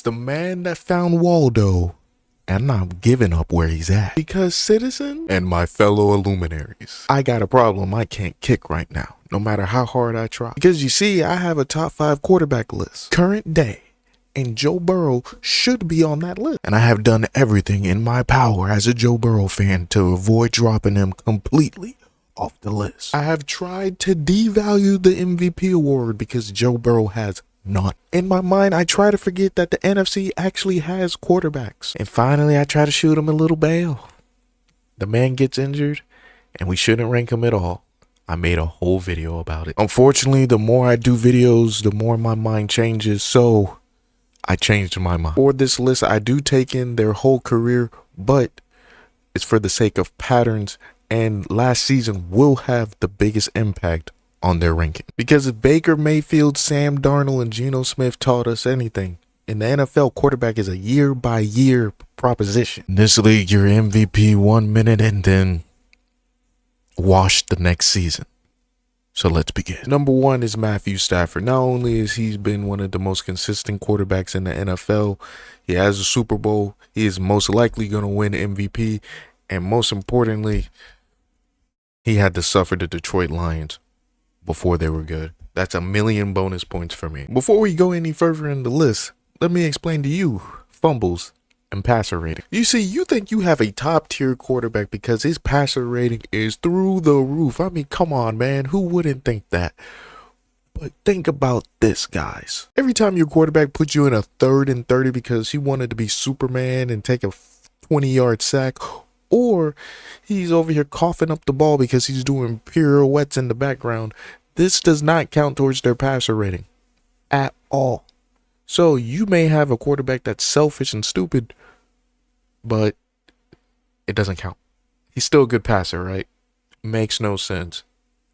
the man that found Waldo, and I'm not giving up where he's at. Because citizen and my fellow illuminaries, I got a problem I can't kick right now, no matter how hard I try. Because you see, I have a top 5 quarterback list, current day, and Joe Burrow should be on that list. And I have done everything in my power as a Joe Burrow fan to avoid dropping him completely off the list. I have tried to devalue the MVP award because Joe Burrow has none. In my mind, I try to forget that the NFC actually has quarterbacks. And finally, I try to shoot him a little bail. The man gets injured, and we shouldn't rank him at all. I made a whole video about it. Unfortunately, the more I do videos, the more my mind changes, so I changed my mind. For this list, I do take in their whole career, but it's for the sake of patterns, and last season will have the biggest impact on their ranking. Because if Baker Mayfield, Sam Darnold, and Geno Smith taught us anything, in the NFL, quarterback is a year-by-year proposition. In this league, you're MVP 1 minute and then washed the next season. So let's begin. Number 1 is Matthew Stafford. Not only has he been one of the most consistent quarterbacks in the NFL, he has a Super Bowl, he is most likely going to win MVP, and most importantly, he had to suffer the Detroit Lions before they were good. That's a million bonus points for me. Before we go any further in the list, let me explain to you fumbles and passer rating. You see, you think you have a top tier quarterback because his passer rating is through the roof. I mean, come on, man. Who wouldn't think that? But think about this, guys. Every time your quarterback puts you in a 3rd and 30 because he wanted to be Superman and take a 20-yard sack, or he's over here coughing up the ball because he's doing pirouettes in the background, this does not count towards their passer rating at all. So you may have a quarterback that's selfish and stupid, but it doesn't count. He's still a good passer, right? Makes no sense.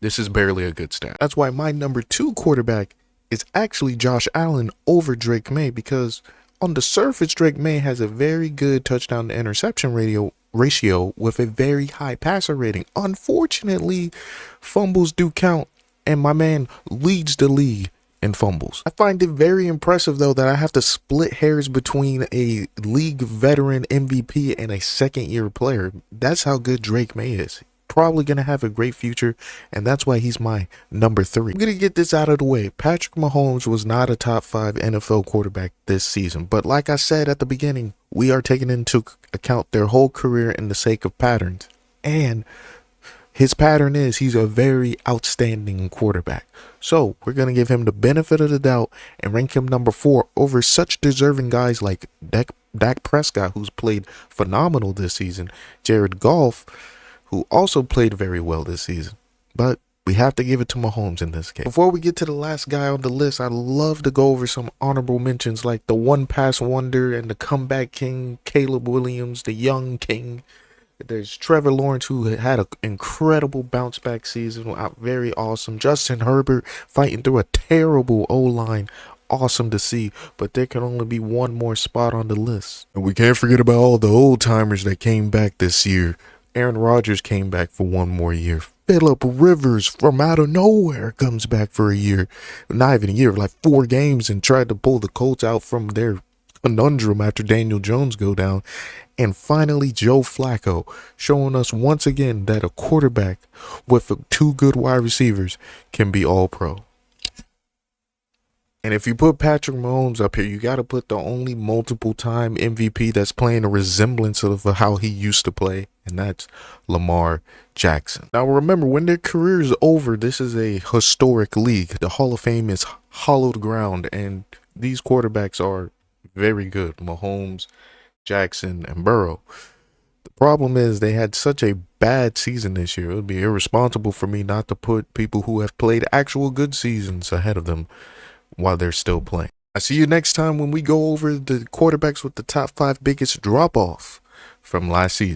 This is barely a good stat. That's why my number 2 quarterback is actually Josh Allen over Drake Maye, because on the surface, Drake Maye has a very good touchdown to interception ratio with a very high passer rating. Unfortunately, fumbles do count, and my man leads the league in fumbles. I find it very impressive, though, that I have to split hairs between a league veteran MVP and a second-year player. That's how good Drake Maye is. Probably going to have a great future, and that's why he's my number 3. I'm going to get this out of the way. Patrick Mahomes was not a top 5 NFL quarterback this season, but like I said at the beginning, we are taking into account their whole career in the sake of patterns. And his pattern is he's a very outstanding quarterback. So we're going to give him the benefit of the doubt and rank him number 4 over such deserving guys like Dak Prescott, who's played phenomenal this season, Jared Goff, who also played very well this season. But we have to give it to Mahomes in this case. Before we get to the last guy on the list, I'd love to go over some honorable mentions like the one-pass wonder and the comeback king, Caleb Williams, the young king. There's Trevor Lawrence, who had an incredible bounce-back season, very awesome. Justin Herbert fighting through a terrible O-line. Awesome to see, but there can only be one more spot on the list. And we can't forget about all the old-timers that came back this year. Aaron Rodgers came back for one more year. Phillip Rivers from out of nowhere comes back for a year. Not even a year, like 4 games, and tried to pull the Colts out from their conundrum after Daniel Jones go down. And finally, Joe Flacco, showing us once again that a quarterback with 2 good wide receivers can be all pro. And if you put Patrick Mahomes up here, you got to put the only multiple-time MVP that's playing a resemblance of how he used to play, and that's Lamar Jackson. Now remember, when their career is over, this is a historic league. The Hall of Fame is hollowed ground, and these quarterbacks are very good. Mahomes, Jackson, and Burrow. The problem is they had such a bad season this year. It would be irresponsible for me not to put people who have played actual good seasons ahead of them while they're still playing. I see you next time when we go over the quarterbacks with the top 5 biggest drop-off from last season.